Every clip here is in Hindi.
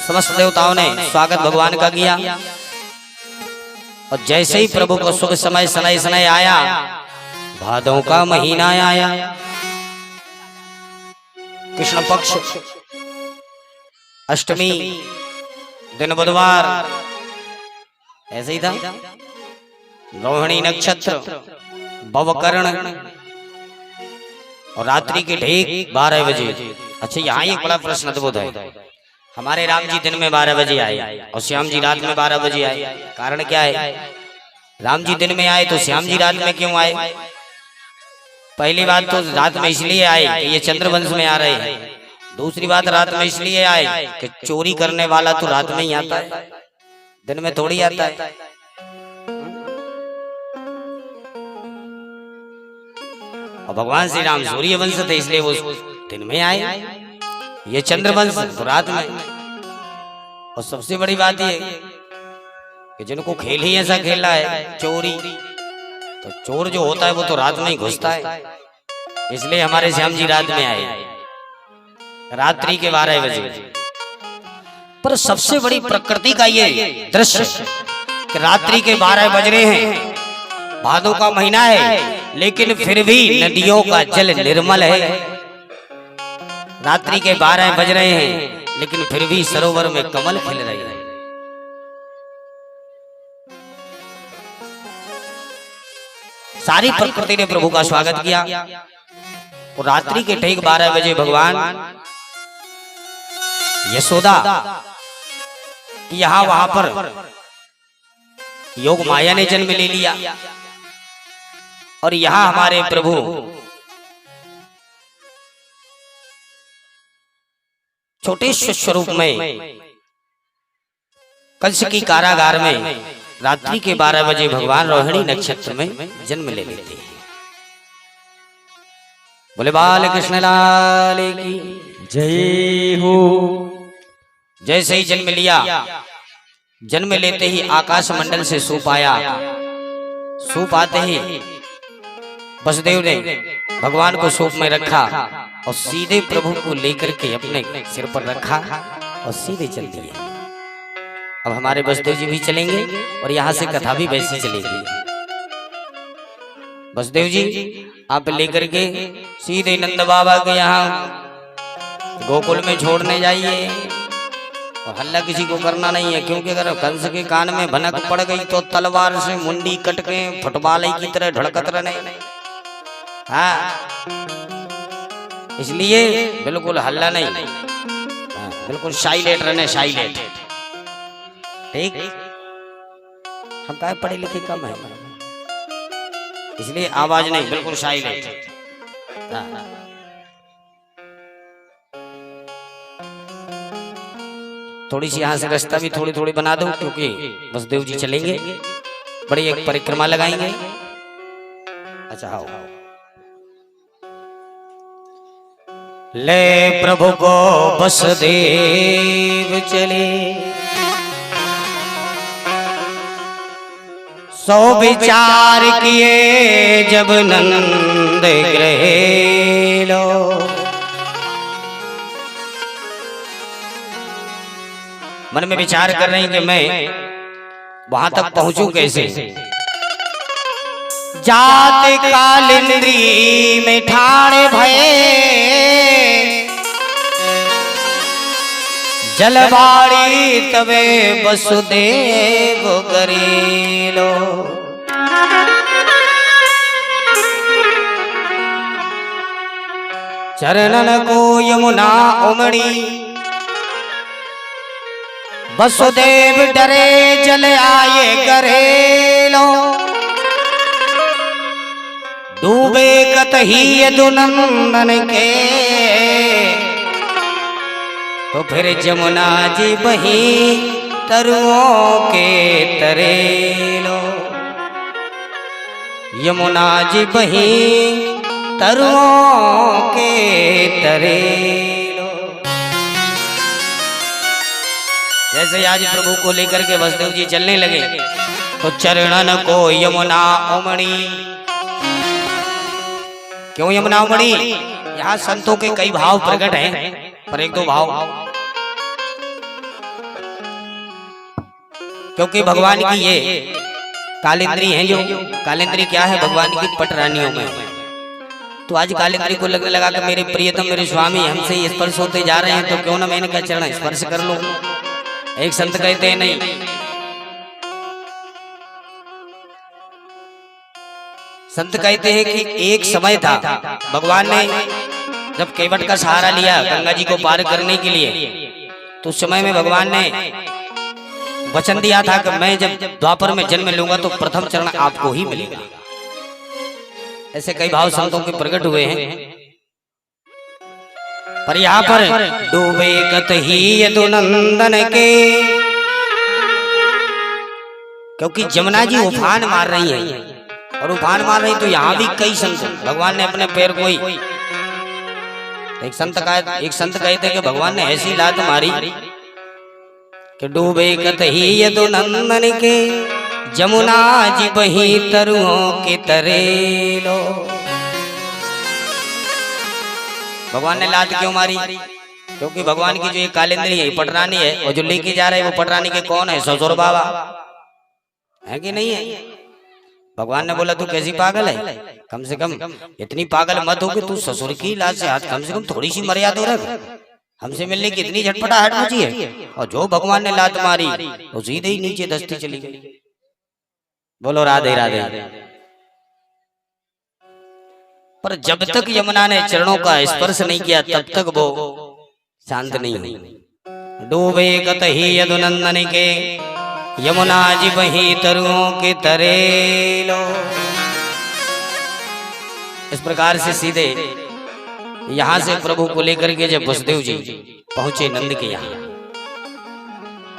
समस्त देवताओं ने स्वागत भगवान का किया। और जैसे ही प्रभु को शुभ समय सनय सनय आया, भादों का महीना आया, कृष्ण पक्ष अष्टमी दिन बुधवार, ऐसे ही था। रोहिणी नक्षत्र, भवकर्ण और रात्रि के ठीक 12 बजे। अच्छा, यहाँ एक बड़ा प्रश्न अद्भुत है। हमारे राम जी दिन में 12 बजे आए और श्याम जी रात में 12 बजे आए। कारण क्या है? राम जी दिन में आए तो श्याम जी रात में क्यों आए? पहली बात तो रात में इसलिए आए कि ये चंद्रवंश में आ रहे हैं। दूसरी बात, रात में इसलिए आए कि चोरी करने वाला तो रात में ही आता है, दिन में थोड़ी आता है। और भगवान श्री राम सूर्य वंश थे, इसलिए वो दिन में आए। ये चंद्रवंश तो रात में। और सबसे बड़ी बात ये कि जिनको खेल ही ऐसा खेला है चोरी, तो चोर जो होता है वो तो रात में ही घुसता है। इसलिए हमारे श्याम जी रात में आए, रात्रि के 12 बजे। पर सबसे बड़ी प्रकृति का ये दृश्य कि रात्रि के 12 बज रहे हैं, भादों का महीना है, लेकिन फिर भी नदियों का जल निर्मल है। रात्रि के 12 बज रहे हैं, लेकिन फिर भी सरोवर में कमल खिल रहे हैं। सारी प्रकृति ने प्रभु का स्वागत किया। और रात्रि के ठीक 12 बजे भगवान यशोदा यहाँ वहां पर योग माया ने जन्म ले लिया। और यहाँ हमारे प्रभु छोटे स्वरूप में कंस की कारागार में रात्रि के 12 बजे भगवान रोहिणी नक्षत्र में जन्म ले लेते हैं। बोले बाल कृष्ण लाल की जय हो। जैसे ही जन्म लिया, जन्म लेते ही आकाश मंडल से सूप आया। सूप आते ही वसुदेव ने भगवान को सूप में रखा और सीधे प्रभु को लेकर के अपने सिर पर रखा और सीधे चल दिए। अब हमारे वसुदेव जी भी चलेंगे और यहाँ से कथा भी वैसी चलेगी। वसुदेव जी आप लेकर के सीधे नंद बाबा के यहाँ गोकुल में छोड़ने जाइए। और हल्ला किसी को करना नहीं है, क्योंकि अगर कंस के कान में भनक पड़ गई तो तलवार से मुंडी कट के फुटबॉल की तरह ढड़कत रहने। हाँ, इसलिए बिल्कुल हल्ला नहीं। हाँ, बिल्कुल साइलेंट रहने, साइलेंट। ठीक, हम क्या पढ़े लिखे कम है, इसलिए आवाज नहीं, बिल्कुल साइलेंट। हाँ। थोड़ी सी यहाँ से रास्ता भी थोड़ी थोड़ी बना दो, क्योंकि वसुदेव जी चलेंगे, बड़ी एक परिक्रमा लगाएंगे। अच्छा आओ। ले प्रभु को वसुदेव चले, सो विचार किए जब नंद गृह लो। मन में विचार कर रहे हैं कि मैं वहां तक पहुंचूं कैसे। जाते कालिंद्री में ठाणे भये, जलवाड़ी तवे वसुदेव करेलो। चरणन को यमुना उमड़ी, वसुदेव डरे जल आए करेलो। डूबे कतही यदुनंदन के, तो फिर जमुना जी बही तरुओं के तरेलो। यमुना जी बही तरुओं के तरेलो। जैसे आज प्रभु को लेकर के वसुदेव जी चलने लगे, तो चरणन को यमुना उमड़ी। क्यों यमुना उमड़ी? यहाँ संतों के कई भाव प्रकट हैं, पर एक दो भाव क्योंकि भगवान की ये कालिंद्री है, जो कालिंद्री क्या है भगवान की पटरानियों में। तो आज कालिंद्री को लगने लगा कि मेरे प्रियतम मेरे स्वामी हमसे ये स्पर्श होते जा रहे हैं, तो क्यों ना मैं इनका चरण स्पर्श कर लूं। एक संत कहते हैं नहीं, संत कहते हैं कि एक समय था, भगवान ने जब केवट का सहारा लिया गंगा जी को पार करने के लिए, तो उस समय में भगवान ने वचन दिया था कि मैं जब द्वापर में जन्म लूंगा तो प्रथम चरण आपको ही मिलेगा। ऐसे कई भाव संतों के प्रकट हुए हैं। पर यहाँ पर डूबे कत ही यदुनंदन के, क्योंकि जमुना जी उफान मार रही है, और उफान मार रही तो यहाँ भी कई संत, भगवान ने अपने पैर को ही, एक संत कहते कि भगवान ने ऐसी लात मारी कि डूबे कत ही यदुनंदन के, जमुना जी बही तरुओं के तरेलो। भगवान ने लात क्यों मारी? क्योंकि भगवान की जो ये कालिंद्री है पटरानी है, और जो लेके जा रहे हैं वो पटरानी के कौन है? ससुर बाबा है कि नहीं है? भगवान ने बोला तू कैसी पागल है, कम से कम इतनी पागल मत हो कि तू ससुर की लात से हाथ, कम से कम थोड़ी सी मर्यादा रख, हमसे मिलने की इतनी झटपटाहट मची है। और जो भगवान ने लात मारी तो सीधे ही नीचे दस्ती चली गई। बोलो राधे राधे। पर जब तक यमुना ने चरणों का स्पर्श नहीं किया तब तक वो शांत नहीं हुई। डूबे कत ही यदुनंदन के, यमुना जी बही तरुओं के तरेलो। इस प्रकार से सीधे यहां से प्रभु को लेकर के जब वसुदेव जी पहुंचे नंद के यहाँ,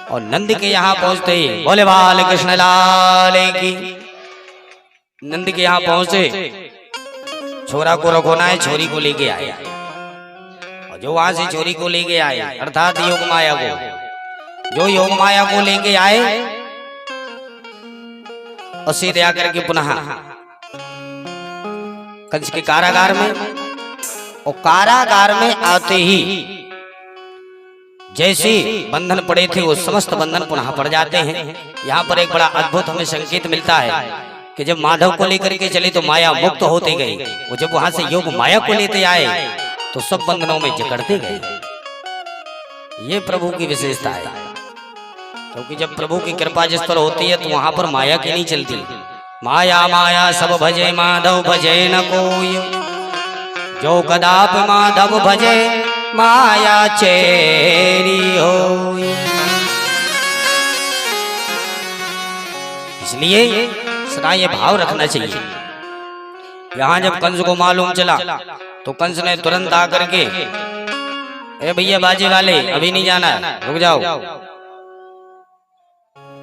और नंद के यहाँ पहुंचते ही बोले बाल कृष्ण लाल की, नंद के यहाँ पहुंचे, छोरा को रखोना है, छोरी को लेके आए, और जो वहां से छोरी को लेके आए अर्थात योग माया को, जो योग माया को लेके आए, और सीधे आकर के पुनः कंस के कारागार में, और कारागार में आते ही जैसे बंधन पड़े थे वो समस्त बंधन पुनः पड़ जाते हैं। यहाँ पर एक बड़ा अद्भुत हमें संकेत मिलता है कि जब माधव को लेकर के चले तो माया मुक्त होते गए, वो जब वहां से योग माया को लेते आए तो सब बंधनों में जकड़ते गए। ये प्रभु की विशेषता है, क्योंकि जब प्रभु की कृपा जिस पर होती है तो वहां पर माया की नहीं चलती। माया माया सब भजे माधव भजे न कोई, जो कदाप माधव भजे माया चेरी हो। इसलिए सदा ये भाव रखना चाहिए। यहाँ जब कंस को मालूम चला तो कंस ने तुरंत आकर के, ए भैया बाजे वाले अभी नहीं जाना, रुक जाओ,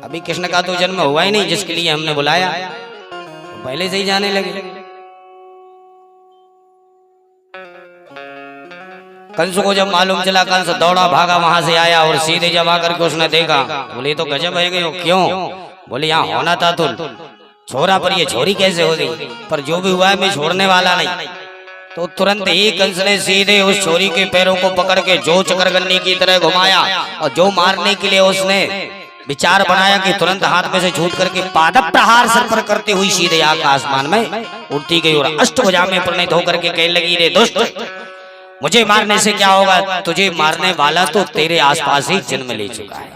अभी कृष्ण का तो जन्म हुआ ही नहीं जिसके लिए हमने बुलाया, पहले से ही जाने लगे। कंस को जब मालूम चला, कंस दौड़ा भागा, वहां से आया और सीधे जब आकर के उसने देखा, बोले तो गजब है गए हो। क्यों? बोले यहाँ होना था तो छोरा, पर ये छोरी कैसे हो गई? पर जो भी हुआ है मैं छोड़ने वाला नहीं। तो तुरंत ही कंस ने सीधे उस छोरी के पैरों को पकड़ के जो चक्रगन्नी की तरह घुमाया, और जो मारने के लिए उसने विचार बनाया कि तुरंत हाथ में से छूट करके पादप प्रहार सर पर करते हुई सीधे आसमान में उड़ती गई, और अष्टभुजा में परिणत होकर के कहने लगी, रे दुष्ट, मुझे मारने से क्या होगा? तुझे मारने वाला तो तेरे आसपास ही जन्म ले चुका है।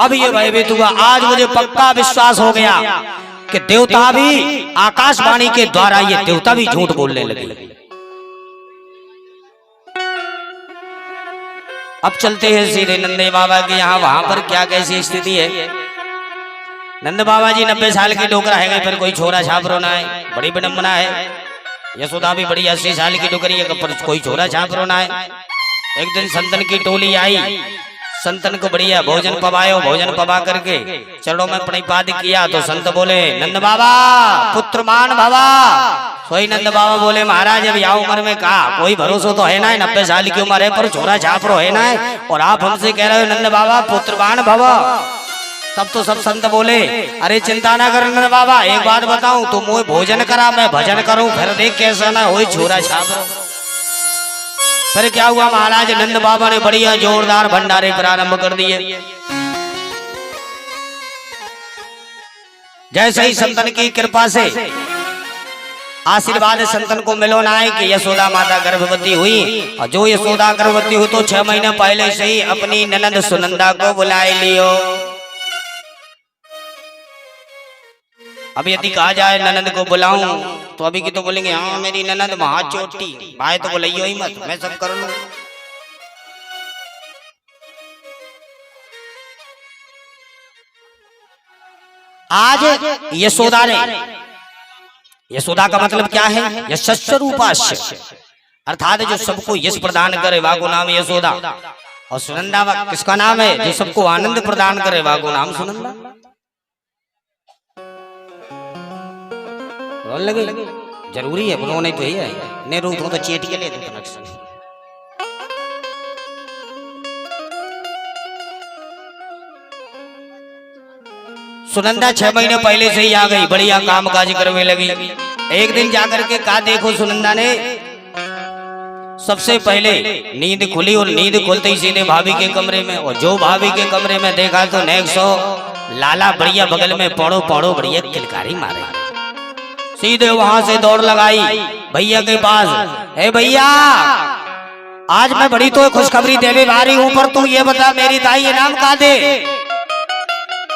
अब ये भयभीत हुआ। आज मुझे पक्का विश्वास हो गया कि देवता भी, आकाशवाणी के द्वारा ये देवता भी झूठ बोलने लगे। अब चलते हैं सीधे नंदे बाबा के यहाँ। वहां पर क्या कैसी स्थिति है? नंद बाबा जी 90 साल के डोकरा है, फिर कोई छोरा छाप रोना है, बड़ी विडंबना है। यशोदा भी बड़ी 80 साल की डोकरी है, पर कोई छोरा छाप रोना है। एक दिन संतन की टोली आई, संतन को बढ़िया भोजन पवायो, भोजन पवा करके चरणों में प्रणिपात किया तो संत बोले, नंद बाबा पुत्रमान भवा। सोई नंद बाबा बोले, महाराज अब यह उम्र में कहा कोई भरोसा तो है ना, 90 साल की उम्र है पर छोरा छाप रो है ना, और आप हमसे कह रहे हो नंद बाबा पुत्रमान भवा। तब तो सब संत बोले, अरे चिंता ना कर नंद बाबा, एक बात बताऊं, तुम मुझे भोजन करा, मैं भजन करूं, फिर देख कैसा ना हो छोरा छाप रो। फिर क्या हुआ महाराज, नंद बाबा ने बढ़िया जोरदार भंडारे प्रारंभ कर दिए। जैसे ही संतन की कृपा से आशीर्वाद संतन को मिलो ना है कि यशोदा माता गर्भवती हुई, और जो यशोदा गर्भवती हुई तो 6 महीने पहले से ही अपनी ननद सुनंदा को बुलाए लियो। अब यदि कहा जाए ननद को बुलाऊं तो अभी की तो बोलेंगे हाँ मेरी ननद महा चोटी, भाई तो बुलाइयो ही मत, मैं सब कर लूं। आज यशोदा ने, यशोदा का मतलब क्या है? यशस्व रूपास्य, अर्थात जो सबको यश प्रदान करे वागो नाम यशोदा। और सुनंदा किसका नाम है? जो सबको आनंद प्रदान करे वागो नाम सुनंदा। लगे जरूरी है बोलो नहीं तो ही है, नहीं रो तो चेट के ले दो कनेक्शन। सुनंदा 6 महीने पहले से ही आ गई, बढ़िया काम काज करने लगी। एक दिन जाकर के कहा देखो सुनंदा ने सबसे पहले नींद खुली और नींद खुलते ही सीधे भाभी के कमरे में, और जो भाभी के कमरे में देखा तो नेक्सो लाला बढ़िया बगल में पड़ो पड़ो बढ़िया किलकारी मारे। सीधे वहां से दौड़ लगाई भैया के पास, हे भैया आज मैं बड़ी तो खुशखबरी देने वाली हूं, पर तू ये बता मेरी दाई इनाम का दे।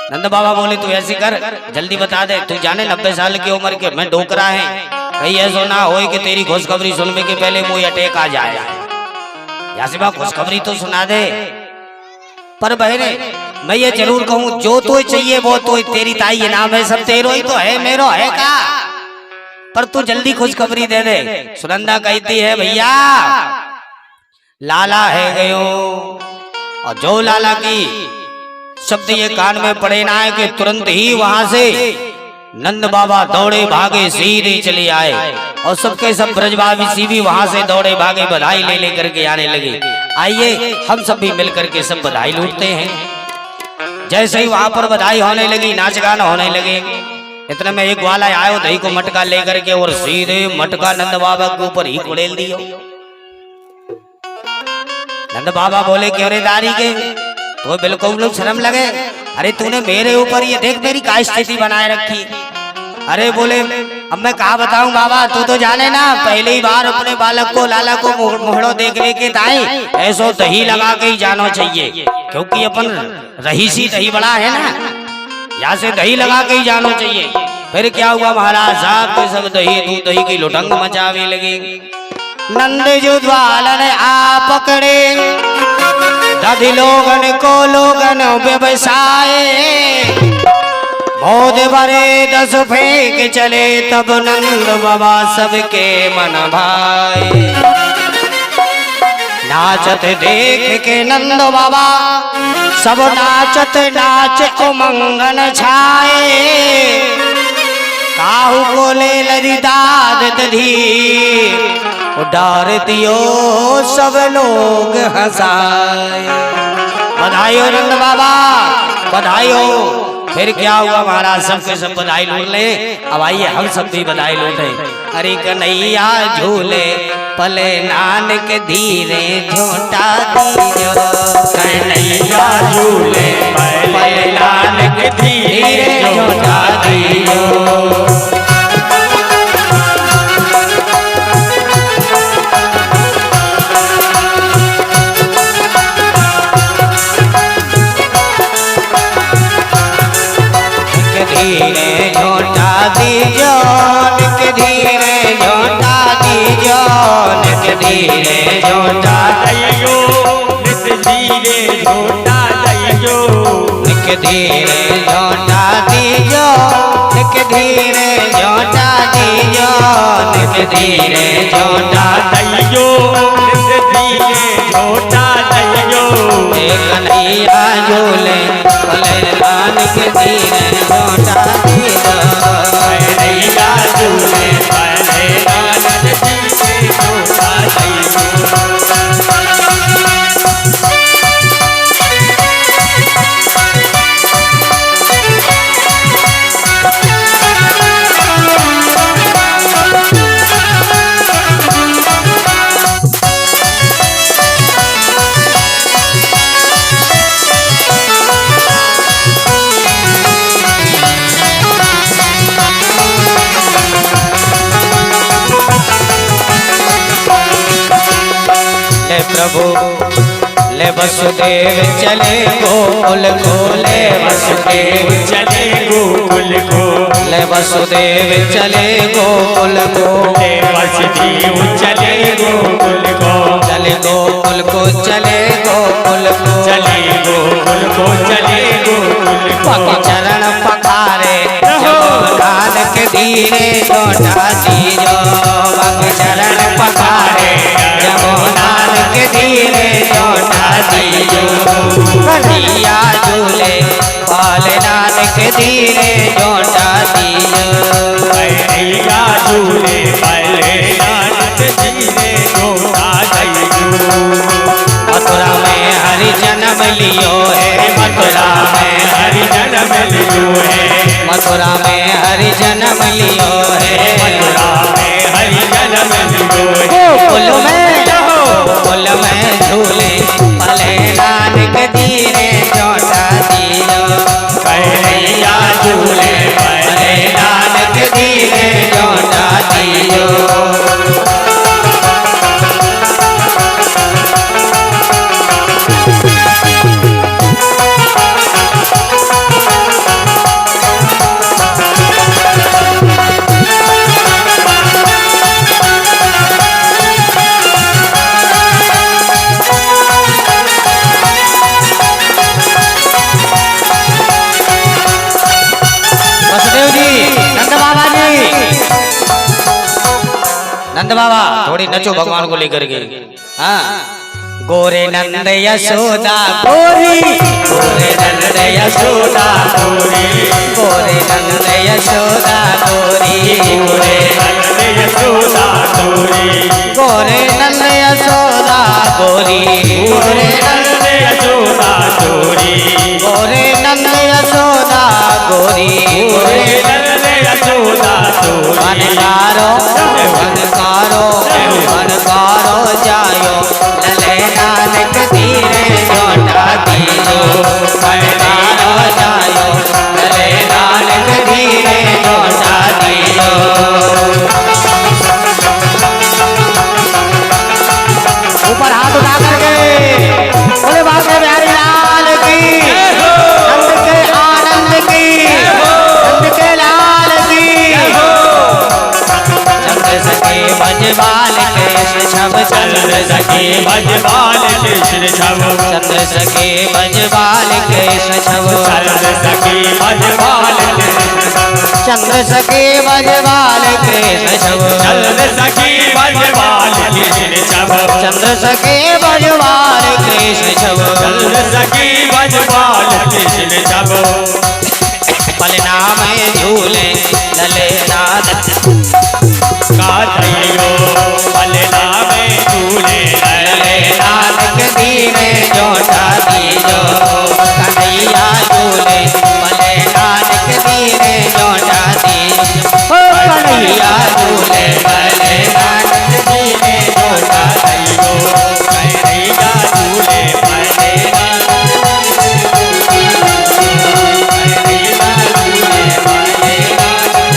नंद बाबा बोले तू ऐसी कर जल्दी बता दे, तू जाने 90 साल की उम्र के मैं डोकरा है, कहीं ऐसा ना हो कि तेरी खुशखबरी सुनने के पहले मुझे अटैक आ जाए। यासिबा खुशखबरी तो सुना दे, पर बहने मैं ये जरूर कहूँ जो तो चाहिए वो तो तेरी ताई इनाम है, सब तेरो ही तो है, मेरो है का, पर तू जल्दी खुशखबरी दे दे। सुनंदा कहती है भैया लाला है गयो, और जो लाला की शब्द ये कान में पड़े ना है कि तुरंत ही वहां से नंद बाबा दौड़े भागे सीधे चले आए, और सबके सब ब्रजवासी भी वहां से दौड़े भागे बधाई ले लेकर के आने लगे। आइए हम सब भी मिलकर के सब बधाई लूटते हैं। जैसे ही वहां पर बधाई होने लगी, नाच गाना होने लगे, इतने में एक ग्वाला आयो दही को मटका लेकर के और सीधे मटका नंद बाबा के ऊपर ही कुड़ेल दियो। नंद बाबा बोले क्यों रे दारी के, तो बिल्कुल शर्म लगे, अरे तूने मेरे ऊपर ये देख मेरी क्या स्थिति बनाए रखी। अरे बोले अब मैं कहा बताऊं बाबा, तू तो जाने ना पहले ही बार अपने बालक को लाला को मोहड़ो देखने के ताई ऐसो दही लगा के ही जाना चाहिए, क्योंकि अपन रहीसी दही बड़ा है ना, यहाँ से दही लगा के ही जाना चाहिए। फिर क्या हुआ महाराज साहब के सब दही दूध दही की लुटंग मचावे लगे। नंद जो द्वालन आ पकड़े दधि लोगन को लोगन व्यवसाय, मोद भरे 10 फेंक चले तब नंद बाबा सबके मन भाए। नाचत देख के नंद बाबा सब नाचत नाच उमंगन छाए, काहू को ले लरी दाद दधी डार दियो सब लोग हंसाए। बधाई हो नंद बाबा बधाई हो। फिर क्या हुआ महाराज सबके सब बधाई लूट ले। अब आइए हम सब भी बधाई लूटे। अरे कन्हैया झूले पले नानक धीरे झोटा दीजो, कन्हैया झूले पले नानक धीरे झोटा दीजो। धीरे झोटा दीजो निक धीरे झोटा दीजो निक धीरे झोटा दईयो निक धीरे झोटा दईयो निक धीरे झोटा दीजो निक धीरे झोटा दीजो निक धीरे झोटा दईयो निक धीरे झोटा दईयो। कन्हैया झूले पले नानक धीरे झोटा दीजो, कन्हैया झूले पले नानक धीरे झोटा दीजो। प्रभु ले वसुदेव चले गोकुल को, ले वसुदेव चले गोकुल को, ले वसुदेव चले गोकुल को, ले वसुदेव चले गोकुल को, चले गोकुल को, चले गोकुल को, चले गोकुल को, चले गोकुल को। पग चरण पखारे जमुनान के धीरे लौटा दीजो, पग चरण पखारे जमुनान के धीरे लौटा दीजो, कन्हैया झूले बालनान के धीरे लौटा दीजो, कन्हैया झूले बालनान के धीरे लौटा दीजो। मथुरा में हरि जन्म लियो है, मथुरा में हरि जन्म लियो है, मथुरा में हरि जन्म लियो है, मथुरा में हरि जन्म लियो है। गोकुल में झूले भले नानक धीरे लौटा दियो, कन्हैया झूले भले नानक धीरे लौटा दियो। नंद बाबा थोड़ी नचो भगवान को लेकर के। हाँ, गोरे नंद यशोदा गोरी, गोरे नंद यशोदा गोरी, गोरे नंद यशोदा गोरी, गोरे नंद यशोदा गोरी, गोरे नंद यशोदा गोरी, गोरे नंद यशोदा गोरी, गोरे नंद यशोदा गोरी, गोरे नंद यशोदा गोरी। बनकारो बनकारो बनकारो जायो, लले नानक धीरे लौटा दीजो, बनकारो जायो, लले नानक धीरे लौटा दीजो। ऊपर हाथ उठा करके बोले बाबा बिहारी लाल की, नंद के आनंद की, नंद के लाल की। चंद्र सखे भजबाल कृष्ण छब, चंद्र सखे भजबाल कृष्ण छब, चंद्र सखे भजबाल कृष्ण छब, चंद्र सखे भजबाल चंद्र सखे भजबाल कृष्ण छब, चंद्र सखे भजबाल कृष्ण छब, चंद्र सखे भजबाल कृष्ण छब, चंद्र सखे भजबाल कृष्ण छब। पलना में झूले लले नाद कान्हैया पलना में झूले लले नानक धीरे लौटा दीजो, कन्हैया झूले भले नानक धीरे लौटा दीजो, कन्हैया झूले भले नानक धीरे लौटा दीजो, कन्हैया झूले भले कन्हैया झूले भले नानक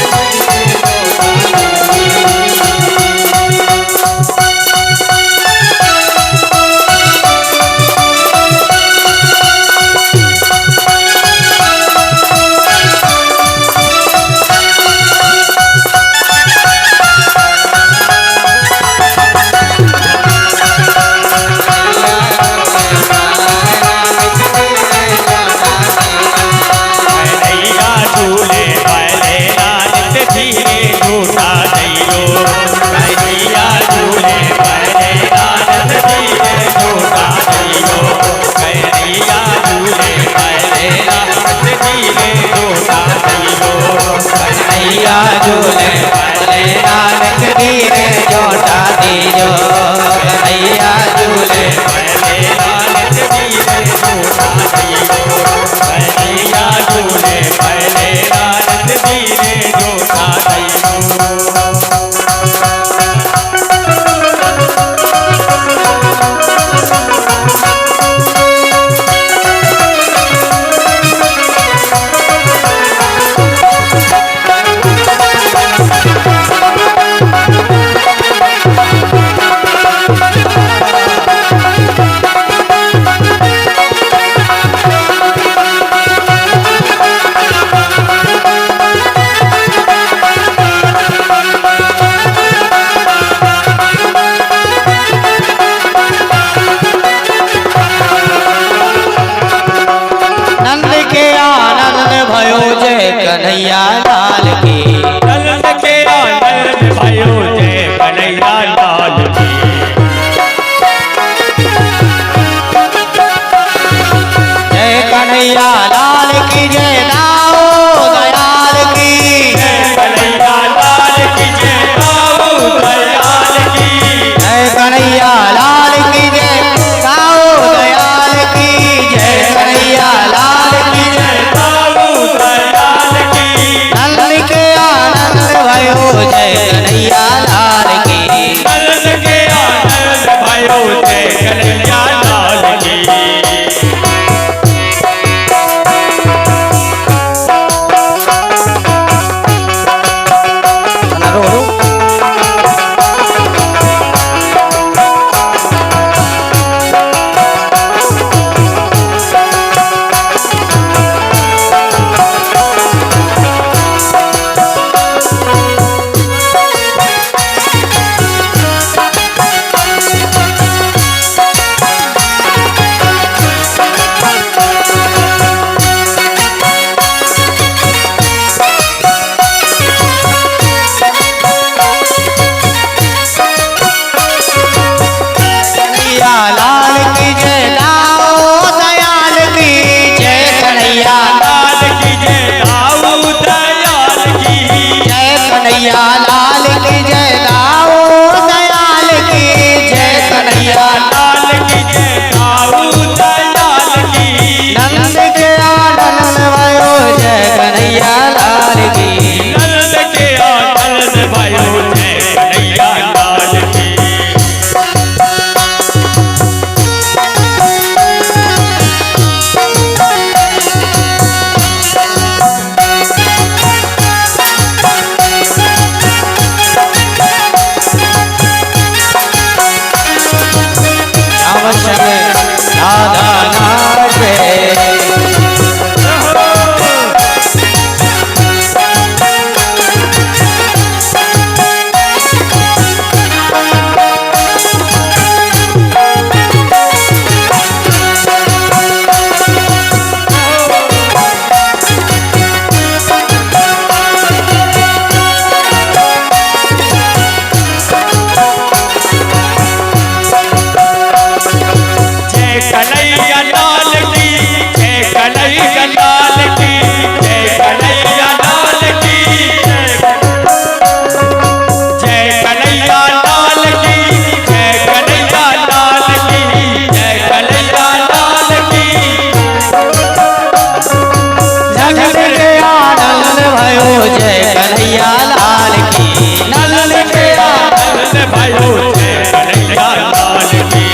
कन्हैया लाल की, जय कन्हैया लाल की, जय कन्हैया लाल की, जय कन्हैया लाल की, जय कन्हैया लाल की, जय कन्हैया लाल की। जग के आनंद भयो जय कन्हैया लाल की, नंद के आनंद भयो जय कन्हैया लाल की।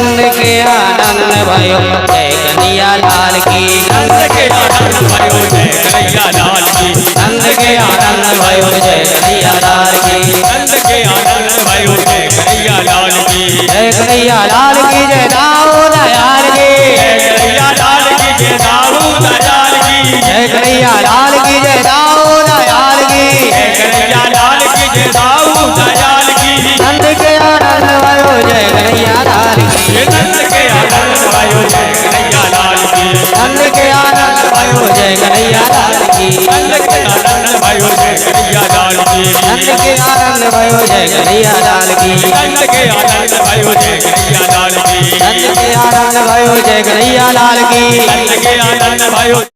आनंद भयो जय कन्हैया लाल की, नंद के आनंद भयो जय कन्हैया लाल की, नंद के आनंद भयो जय कन्हैया लाल की, नंद के आनंद भयो जय कन्हैया लाल की, जय कन्हैया लाल की, जय दाऊद दयाल की, जय कन्हैया लाल की, जय दाऊद दयाल की, जय कन्हैया लाल की, जय दाऊद दयाल की, जय कन्हैया लाल की, जय दाऊद दयाल की। नंद के आनंद भयो जय कन्हैया लाल की, नंद के आनंद भयो जय कन्हैया लाल की, नंद के आनंद भयो जय कन्हैया लाल की, नंद के आनंद भयो जय कन्हैया लाल की, नंद के आनंद भयो जय कन्हैया लाल की, नंद के आनंद भयो जय कन्हैया लाल की, नंद के आनंद भयो जय कन्हैया लाल की, नंद के आनंद भयो।